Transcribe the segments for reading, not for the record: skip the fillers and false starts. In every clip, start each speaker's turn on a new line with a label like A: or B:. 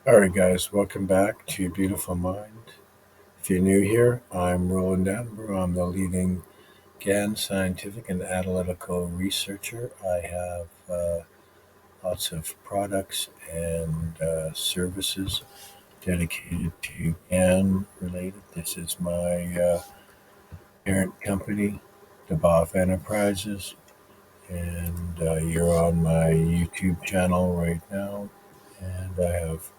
A: All right, guys, welcome back to Beautiful Mind. If you're new here, I'm Roland Attenborough. I'm the leading GAN scientific and analytical researcher. I have lots of products and services dedicated to GAN related. This is my parent company, DeBoff Enterprises, and you're on my YouTube channel right now. And I have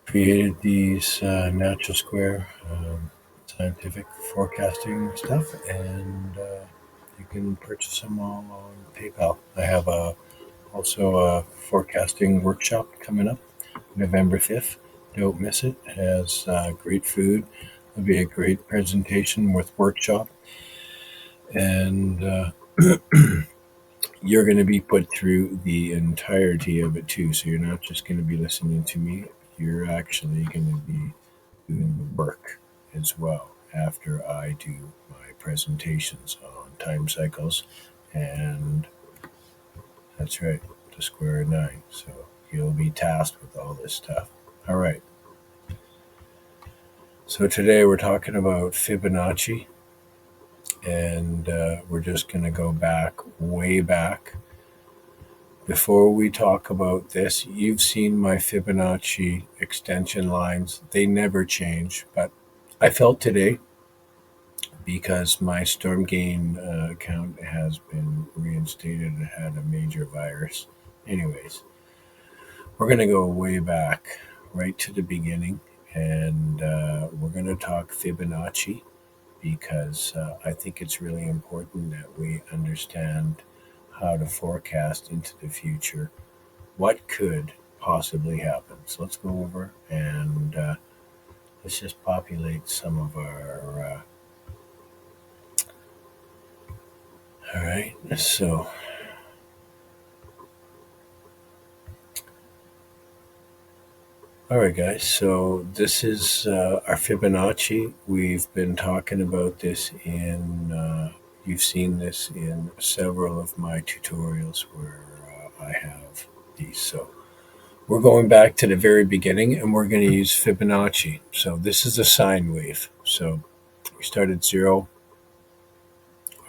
A: created these natural square scientific forecasting stuff, and you can purchase them all on PayPal. I have also a forecasting workshop coming up November 5th. Don't miss it. It has great food. It'll be a great presentation with workshop, and you're going to be put through the entirety of it too. So you're not just going to be listening to me. You're actually going to be doing the work as well after I do my presentations on time cycles, and that's right, the square of nine. So you'll be tasked with all this stuff. All right. So today we're talking about Fibonacci, and we're just going to go back, way back. Before we talk about this, you've seen my Fibonacci extension lines. They never change, but I felt today because my Stormgain account has been reinstated. It had a major virus. Anyways, we're going to go way back, right to the beginning, and we're going to talk Fibonacci because I think it's really important that we understand how to forecast into the future what could possibly happen. So let's go over and let's just populate some of our. All right, so all right, guys. So this is our Fibonacci. We've been talking about this in. You've seen this in several of my tutorials where I have these. So we're going back to the very beginning, and we're going to use Fibonacci. So this is a sine wave. So we start at zero,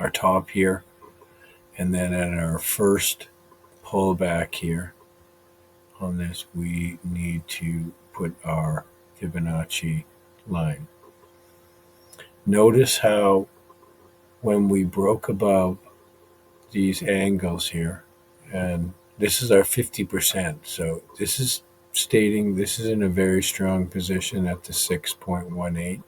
A: our top here, and then at our first pullback here on this, we need to put our Fibonacci line. Notice how when we broke above these angles here, and this is our 50%, so this is stating this is in a very strong position at the 6.18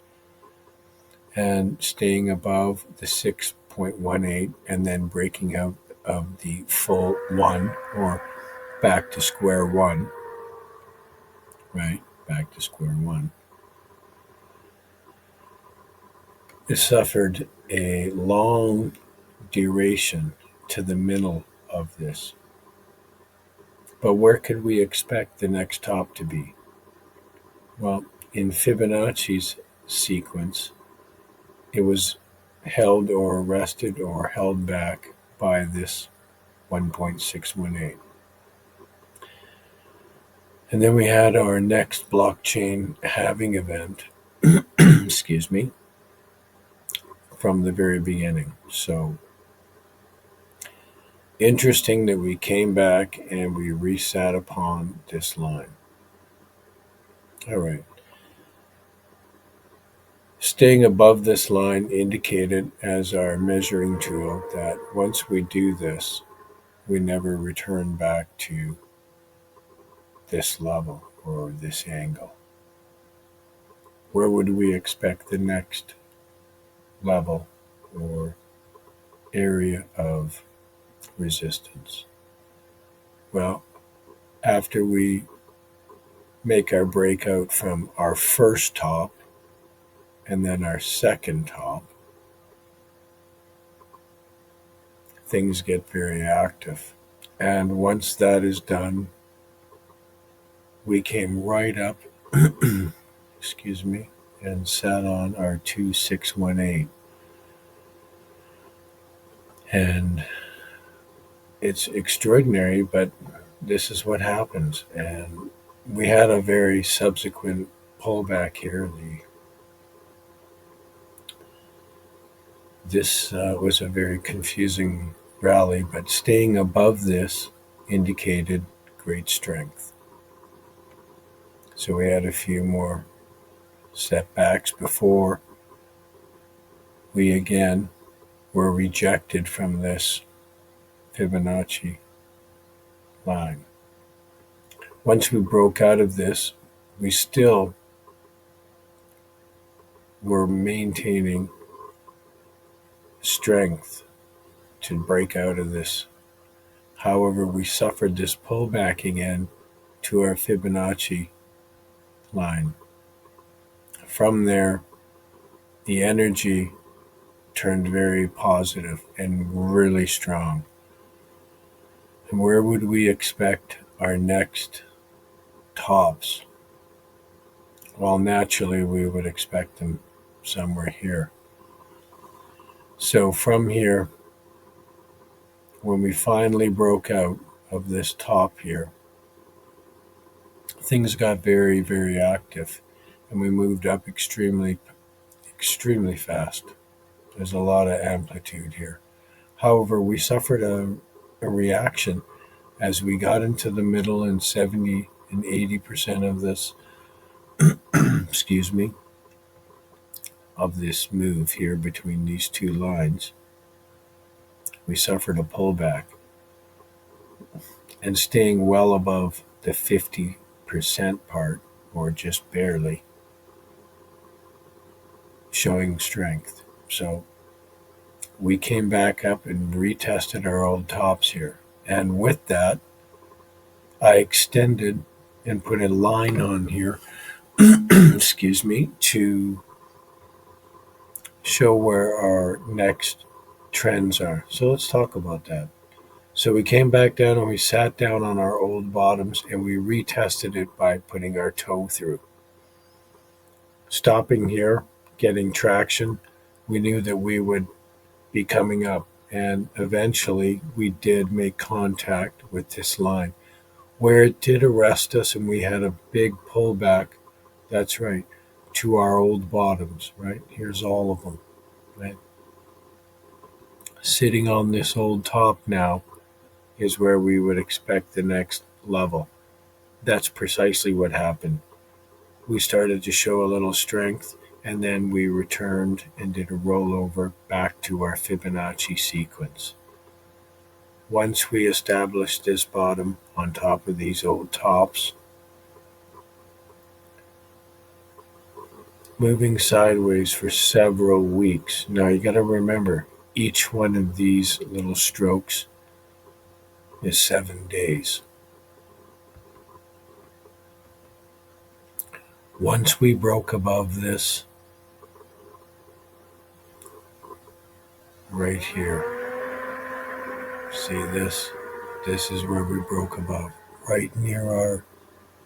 A: and staying above the 6.18 and then breaking out of the full one or back to square one, right? Back to square one. It suffered a long duration to the middle of this. But where could we expect the next top to be? Well, in Fibonacci's sequence, it was held or arrested or held back by this 1.618. And then we had our next blockchain halving event, excuse me, from the very beginning. So interesting that we came back and we reset upon this line. All right. Staying above this line indicated as our measuring tool that once we do this, we never return back to this level or this angle. Where would we expect the next level or area of resistance? Well, after we make our breakout from our first top and then our second top, things get very active. And once that is done, we came right up, excuse me, and sat on our 2618. And it's extraordinary, but this is what happens. And we had a very subsequent pullback here. This was a very confusing rally, but staying above this indicated great strength. So we had a few more setbacks before we again were rejected from this Fibonacci line. Once we broke out of this, we still were maintaining strength to break out of this. However, we suffered this pullback again to our Fibonacci line. From there, the energy turned very positive and really strong. And where would we expect our next tops? Well, naturally, we would expect them somewhere here. So from here, when we finally broke out of this top here, things got very, very active, and we moved up extremely fast. There's a lot of amplitude here. However, we suffered a reaction as we got into the middle, and 70 and 80% of this, excuse me, of this move here between these two lines, we suffered a pullback, and staying well above the 50% part, or just barely, showing strength. So we came back up and retested our old tops here. And with that, I extended and put a line on here, excuse me, to show where our next trends are. So let's talk about that. So we came back down and we sat down on our old bottoms and we retested it by putting our toe through. Stopping here, getting traction, we knew that we would be coming up, and eventually we did make contact with this line where it did arrest us and we had a big pullback. That's right, to our old bottoms, right? Here's all of them, right? Sitting on this old top now is where we would expect the next level. That's precisely what happened. We started to show a little strength, and then we returned and did a rollover back to our Fibonacci sequence. Once we established this bottom on top of these old tops, moving sideways for several weeks. Now you got to remember, each one of these little strokes is 7 days. Once we broke above this, right here, see this? This is where we broke above, right near our,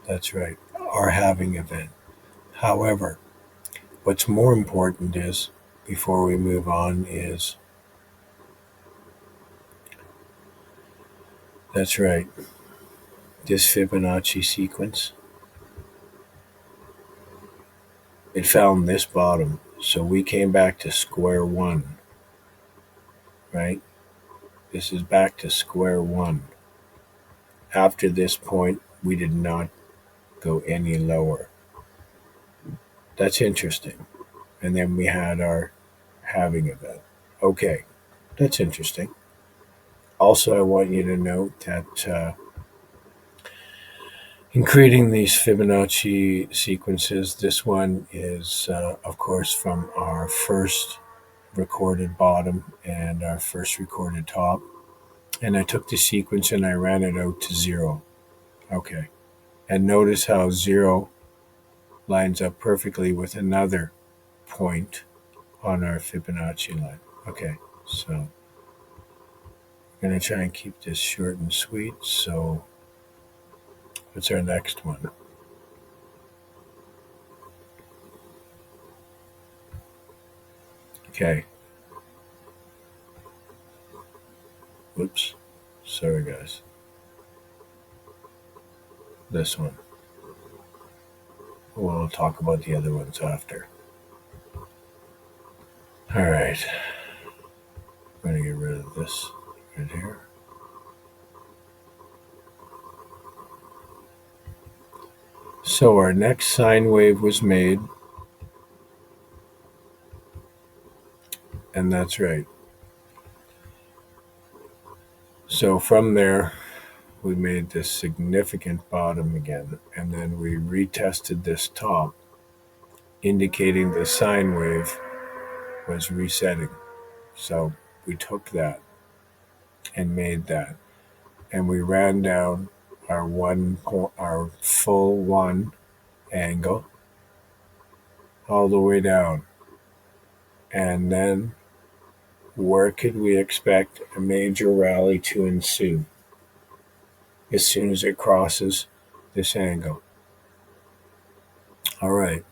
A: that's right, our halving event. However, what's more important is, before we move on, is, that's right, this Fibonacci sequence, it found this bottom. So we came back to square one, right? This is back to square one. After this point, we did not go any lower. That's interesting. And then we had our halving event. Okay, that's interesting. Also, I want you to note that in creating these Fibonacci sequences, this one is, of course, from our first recorded bottom and our first recorded top. And I took the sequence and I ran it out to 0. Okay. And notice how 0 lines up perfectly with another point on our Fibonacci line. Okay, so I'm going to try and keep this short and sweet. So what's our next one? Okay. Whoops. Sorry, guys. this one. We'll talk about the other ones after. All right. I'm going to get rid of this right here. So our next sine wave was made, and that's right. So from there, we made this significant bottom again, and then we retested this top, indicating the sine wave was resetting. So we took that and made that, and we ran down our full one angle all the way down, and then where could we expect a major rally to ensue? As soon as it crosses this angle. All right.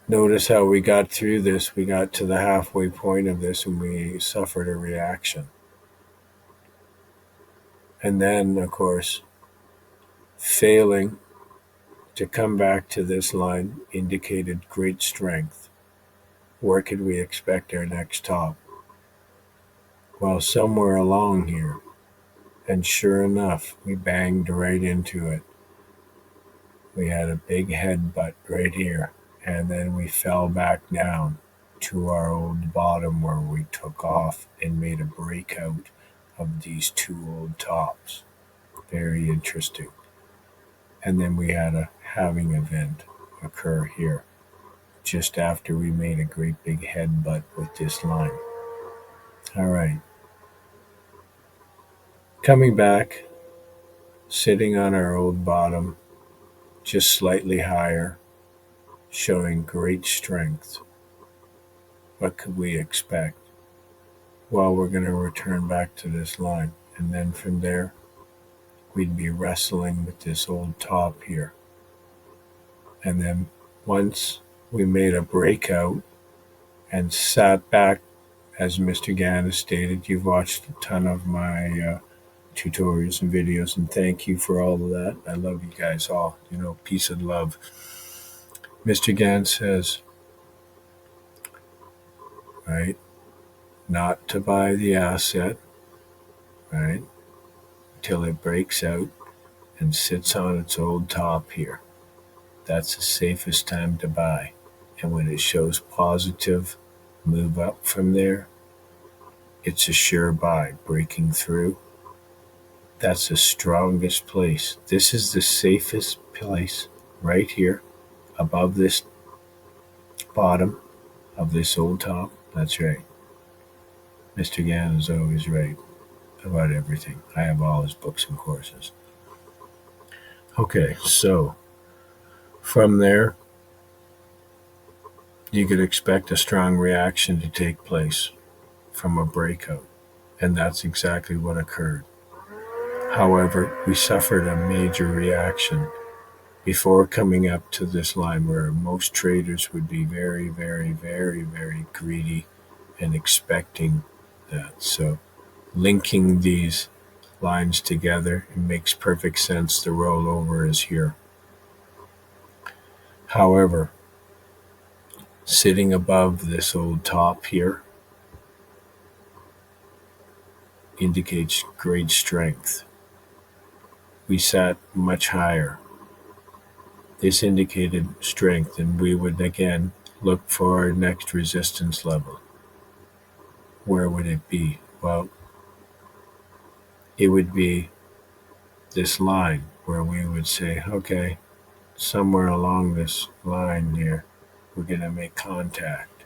A: Notice how we got through this. We got to the halfway point of this and we suffered a reaction. And then, of course, failing to come back to this line indicated great strength. Where could we expect our next top? Well, somewhere along here. And sure enough, we banged right into it. We had a big headbutt right here. And then we fell back down to our old bottom where we took off and made a breakout of these two old tops. Very interesting. And then we had a halving event occur here just after we made a great big headbutt with this line. All right. Coming back, sitting on our old bottom, just slightly higher, showing great strength. What could we expect? Well, we're going to return back to this line. And then from there, we'd be wrestling with this old top here. And then once we made a breakout and sat back, as Mr. Gann has stated, you've watched a ton of my tutorials and videos, and thank you for all of that. I love you guys all. Peace and love. Mr. Gann says, right, not to buy the asset, right, till it breaks out and sits on its old top here. That's the safest time to buy. And when it shows positive move up from there, it's a sure buy. Breaking through, that's the strongest place. This is the safest place right here above this bottom of this old top. That's right. Mr. Gann is always right about everything. I have all his books and courses. Okay, so from there, you could expect a strong reaction to take place from a breakout, and that's exactly what occurred. However, we suffered a major reaction before coming up to this line where most traders would be very, very, very, very greedy and expecting that. So linking these lines together, it makes perfect sense. The rollover is here. However, sitting above this old top here indicates great strength. We sat much higher. This indicated strength, and we would again look for our next resistance level. Where would it be? Well, it would be this line where we would say, okay, somewhere along this line here, we're going to make contact.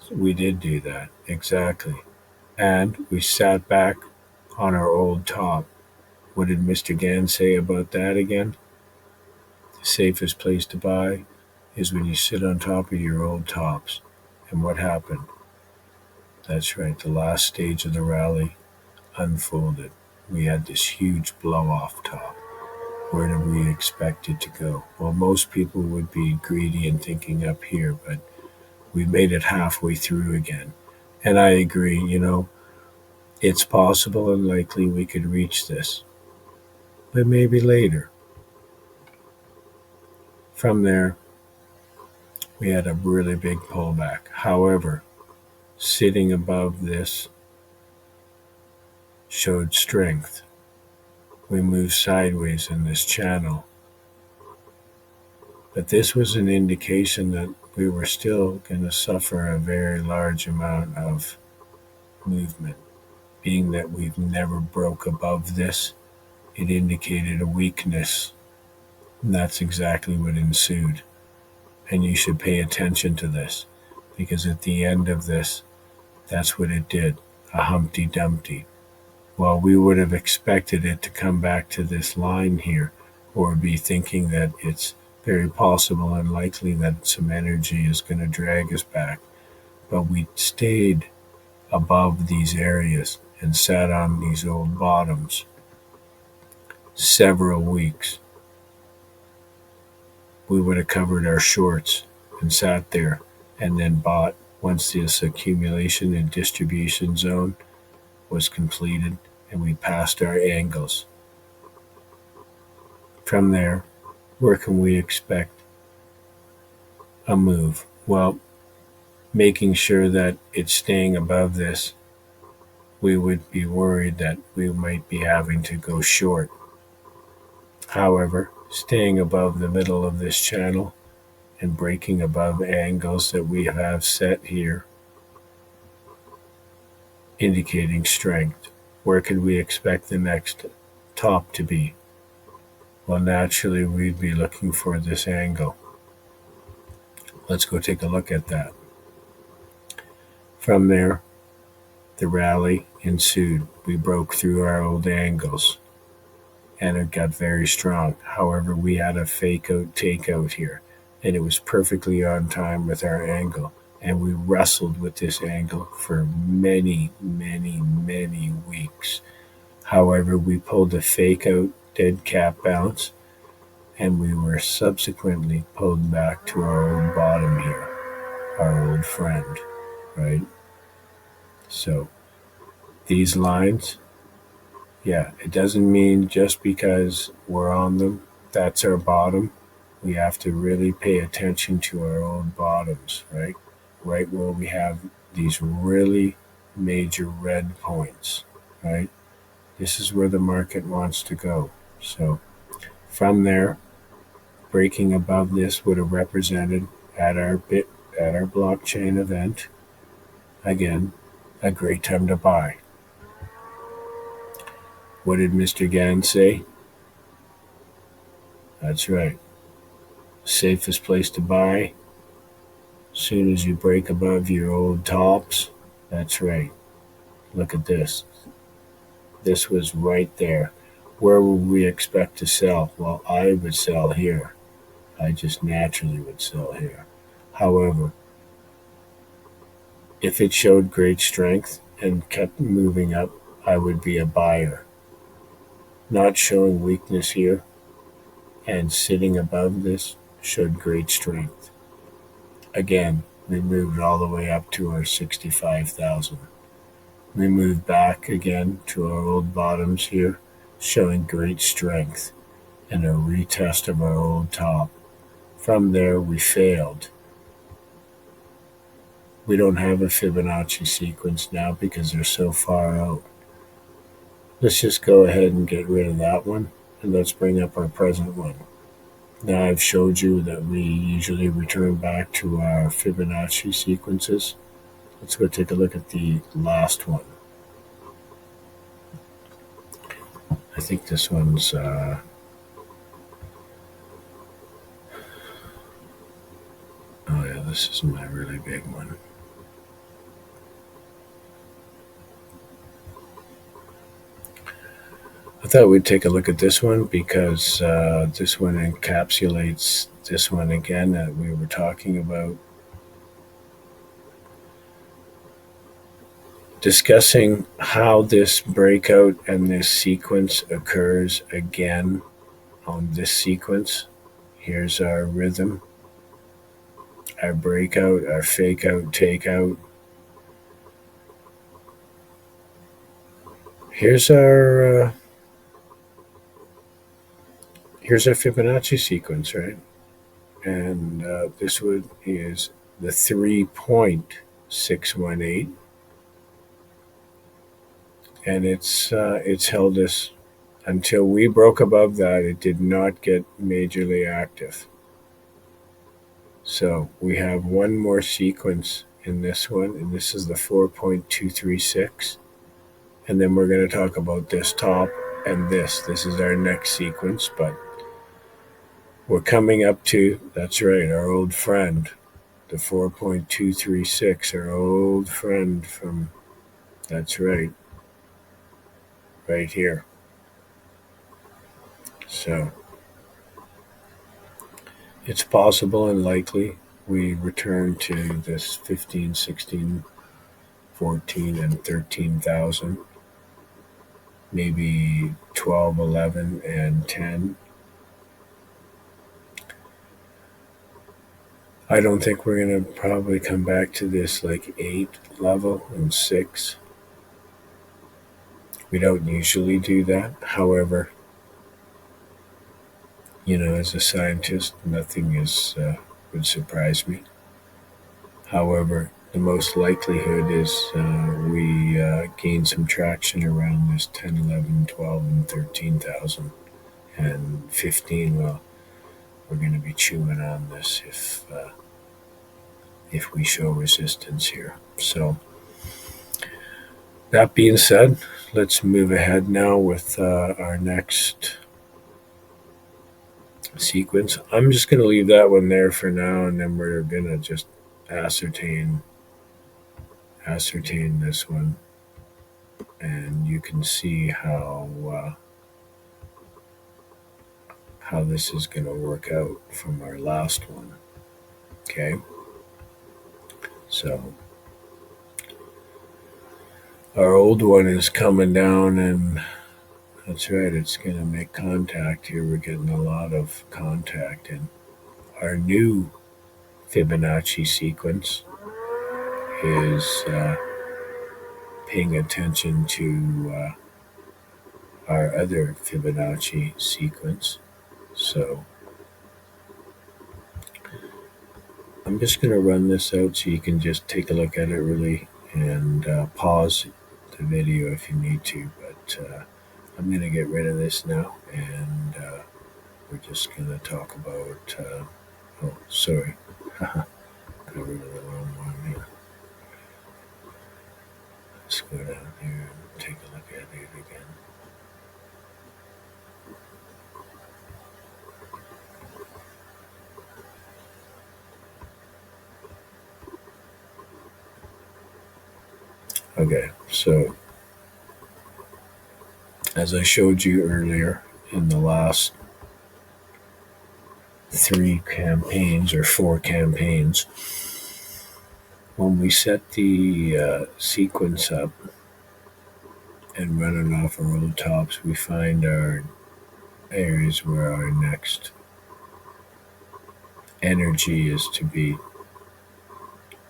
A: So we did do that, exactly. And we sat back on our old top. What did Mr. Gann say about that again? The safest place to buy is when you sit on top of your old tops. And what happened? That's right, the last stage of the rally unfolded. We had this huge blow-off top. Where did we expect it to go? Well, most people would be greedy and thinking up here, but we made it halfway through again. And I agree, it's possible and likely we could reach this. but maybe later. From there, we had a really big pullback. However, sitting above this showed strength. We moved sideways in this channel, but this was an indication that we were still going to suffer a very large amount of movement. Being that we've never broke above this, it indicated a weakness, and that's exactly what ensued. And you should pay attention to this, because at the end of this, that's what it did, a Humpty Dumpty. While we would have expected it to come back to this line here, or be thinking that it's very possible and likely that some energy is going to drag us back, but we stayed above these areas and sat on these old bottoms several weeks. We would have covered our shorts and sat there and then bought once this accumulation and distribution zone was completed and we passed our angles. From there, where can we expect a move? Well, making sure that it's staying above this, we would be worried that we might be having to go short. However, staying above the middle of this channel and breaking above angles that we have set here, indicating strength. Where could we expect the next top to be? Well, naturally, we'd be looking for this angle. Let's go take a look at that. From there, the rally ensued. We broke through our old angles and it got very strong. However, we had a fake out takeout here and it was perfectly on time with our angle. And we wrestled with this angle for many, many, many weeks. However, we pulled a fake out dead cat bounce and we were subsequently pulled back to our old bottom here, our old friend, right? So these lines, yeah, it doesn't mean just because we're on them, that's our bottom. We have to really pay attention to our old bottoms, right? Right where we have these really major red points, right? This is where the market wants to go. So from there, breaking above this would have represented at our blockchain event, again, a great time to buy. What did Mr. Gann say? That's right. Safest place to buy. Soon as you break above your old tops. That's right. Look at this. This was right there. Where would we expect to sell? Well, I would sell here. I just naturally would sell here. However, if it showed great strength and kept moving up, I would be a buyer. Not showing weakness here and sitting above this showed great strength. Again, we moved all the way up to our 65,000. We moved back again to our old bottoms here, showing great strength and a retest of our old top. From there, we failed. We don't have a Fibonacci sequence now because they're so far out. Let's just go ahead and get rid of that one, and let's bring up our present one. Now I've showed you that we usually return back to our Fibonacci sequences. Let's go take a look at the last one. I think this one's oh yeah, this is my really big one. I thought we'd take a look at this one because this one encapsulates this one again that we were talking about. Discussing how this breakout and this sequence occurs again on this sequence. Here's our rhythm, our breakout, our fake out, takeout. Here's our here's a Fibonacci sequence, right? And this one is the 3.618, and it's held us until we broke above that. It did not get majorly active. So we have one more sequence in this one, and this is the 4.236. And then we're going to talk about this top and this. This is our next sequence, but we're coming up to, that's right, our old friend, the 4.236, our old friend from, that's right, right here. So it's possible and likely we return to this 15, 16, 14, and 13,000, maybe 12, 11, and 10. I don't think we're going to probably come back to this like 8 level and 6. We don't usually do that. However, as a scientist, nothing would surprise me. However, the most likelihood is we gain some traction around this 10, 11, 12, and 13,000. And 15, well, we're going to be chewing on this if we show resistance here. So, that being said, let's move ahead now with our next sequence. I'm just going to leave that one there for now, and then we're going to just ascertain this one, and you can see how this is going to work out from our last one. Okay, so our old one is coming down, and that's right, it's going to make contact here. We're getting a lot of contact, and our new Fibonacci sequence is paying attention to our other Fibonacci sequence. So I'm just going to run this out so you can just take a look at it really, and pause the video if you need to. But I'm going to get rid of this now, and we're just going to talk about. Oh, sorry. Got rid of the wrong one here. Let's go down here and take a look at it again. Okay, so as I showed you earlier in the last 3 campaigns or 4 campaigns, when we set the sequence up and run it off our old tops, we find our areas where our next energy is to be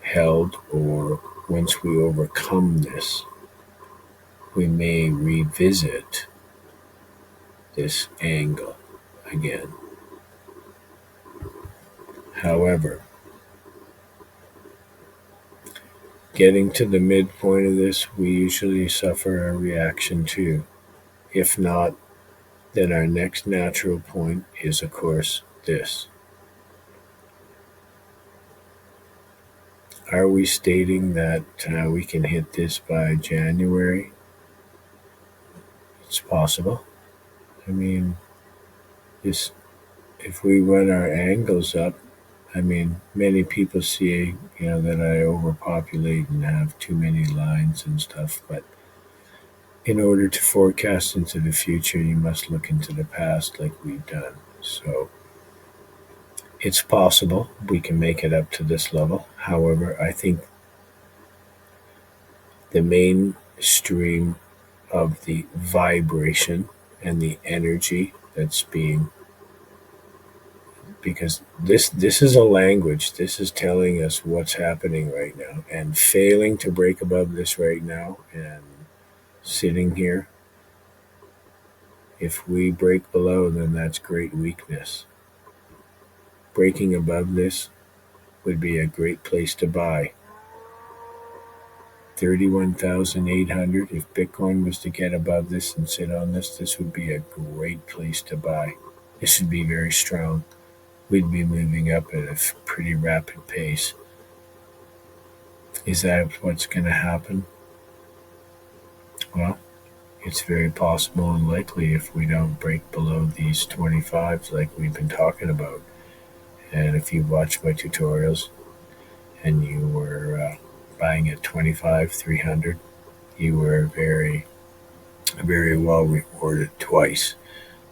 A: held, or once we overcome this, we may revisit this angle again. However, getting to the midpoint of this, we usually suffer a reaction too. If not, then our next natural point is, of course, this. Are we stating that we can hit this by January? It's possible. I mean, if we run our angles up, many people see, that I overpopulate and have too many lines and stuff, but in order to forecast into the future, you must look into the past like we've done. So it's possible we can make it up to this level. However, I think the mainstream of the vibration and the energy that's being, because this is a language, this is telling us what's happening right now, and failing to break above this right now and sitting here If we break below, then that's great weakness. Breaking above this would be a great place to buy. 31,800. If Bitcoin was to get above this and sit on this would be a great place to buy. This would be very strong. We'd be moving up at a pretty rapid pace. Is that what's going to happen? Well, it's very possible and likely if we don't break below these 25s like we've been talking about. And if you watch my tutorials and you were buying at 25, 300, you were very, very well rewarded twice,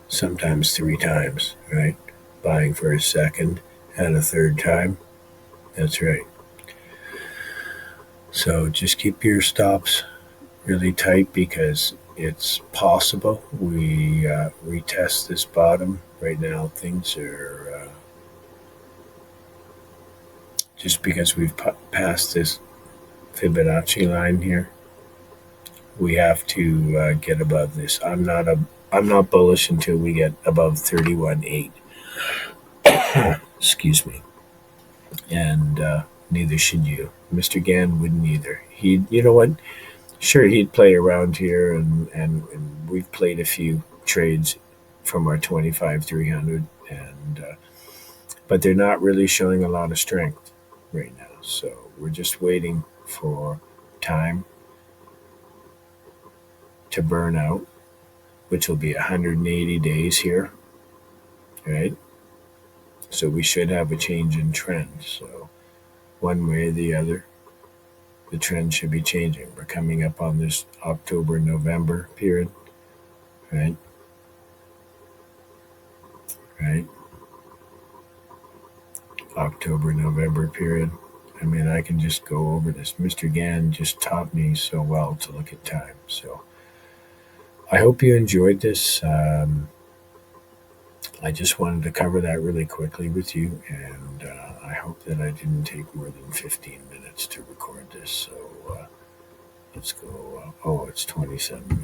A: sometimes three times, right? Buying for a second and a third time. That's right. So just keep your stops really tight because it's possible we retest this bottom. Right now, things are just because we've passed this Fibonacci line here, we have to get above this. I'm not bullish until we get above 31.8. Excuse me. And neither should you. Mr. Gann wouldn't either. You know what? Sure, he'd play around here, and we've played a few trades from our 25 300, and but they're not really showing a lot of strength right now. So we're just waiting for time to burn out, which will be 180 days here, right? So we should have a change in trend. So one way or the other, the trend should be changing. We're coming up on this October-November period, right? Right? October-November period. I mean, I can just go over this. Mr. Gann just taught me so well to look at time. So I hope you enjoyed this. I just wanted to cover that really quickly with you, and I hope that I didn't take more than 15 minutes to record this. So let's go. Oh, it's 27 minutes.